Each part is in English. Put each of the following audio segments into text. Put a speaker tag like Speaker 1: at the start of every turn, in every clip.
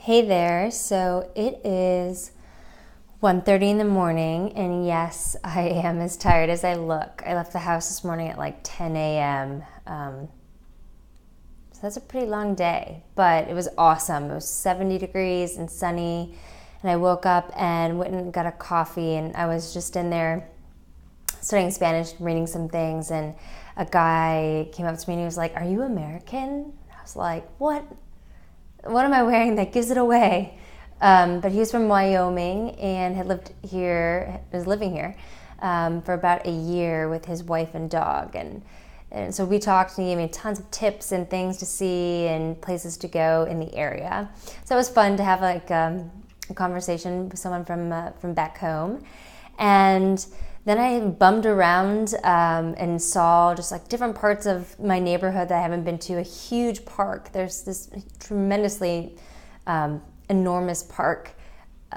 Speaker 1: Hey there. So it is 1:30 in the morning, and yes, I am as tired as I look. I left the house this morning at like 10 a.m. So that's a pretty long day, but it was awesome. It was 70 degrees and sunny, and I woke up and went and got a coffee, and I was just in there studying Spanish, reading some things, and a guy came up to me and he was like, "Are you American?" I was like, "What? What am I wearing that gives it away?" But he was from Wyoming and was living here for about a year with his wife and dog. And so we talked, and he gave me tons of tips and things to see and places to go in the area. So it was fun to have a conversation with someone from back home. And then I bummed around and saw just like different parts of my neighborhood that I haven't been to. A huge park. There's this tremendously enormous park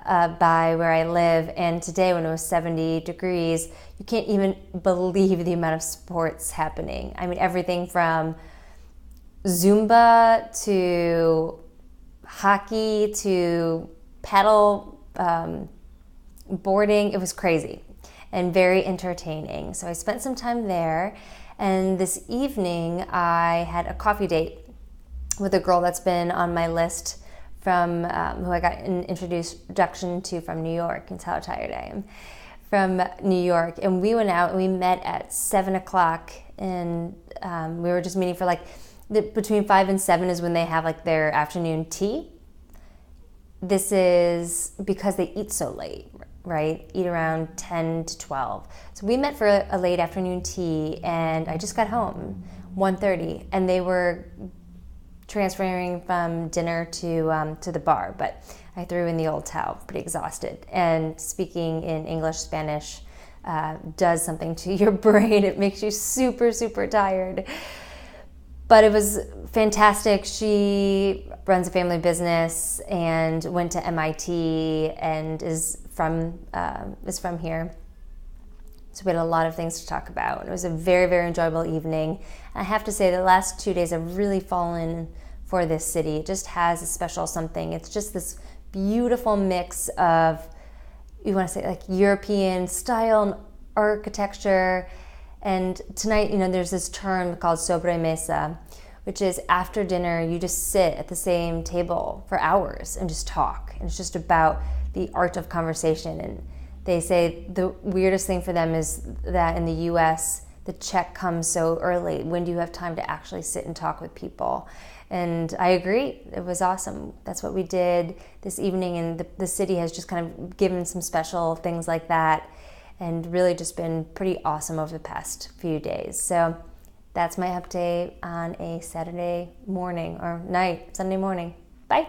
Speaker 1: by where I live. And today, when it was 70 degrees, you can't even believe the amount of sports happening. I mean, everything from Zumba to hockey to paddle boarding. It was crazy and very entertaining. So I spent some time there, and this evening I had a coffee date with a girl that's been on my list from who I got an introduction to from New York. That's how tired I am. From New York, and we went out and we met at 7 o'clock, and we were just meeting for between 5 and 7 is when they have like their afternoon tea. This is because they eat so late, right? Eat around 10 to 12. So we met for a late afternoon tea, and I just got home 1:30, and they were transferring from dinner to the bar, but I threw in the old towel, pretty exhausted. And speaking in English, Spanish does something to your brain. It makes you super, super tired. But it was fantastic. She runs a family business and went to MIT and is from here. So we had a lot of things to talk about. It was a very, very enjoyable evening. I have to say the last 2 days have really fallen for this city. It just has a special something. It's just this beautiful mix of, you want to say like European style and architecture. And tonight, there's this term called sobremesa, which is after dinner, you just sit at the same table for hours and just talk. And it's just about the art of conversation. And they say the weirdest thing for them is that in the US, the check comes so early. When do you have time to actually sit and talk with people? And I agree. It was awesome. That's what we did this evening. And the city has just kind of given some special things like that, and really just been pretty awesome over the past few days. So that's my update on a Saturday morning or night, Sunday morning. Bye.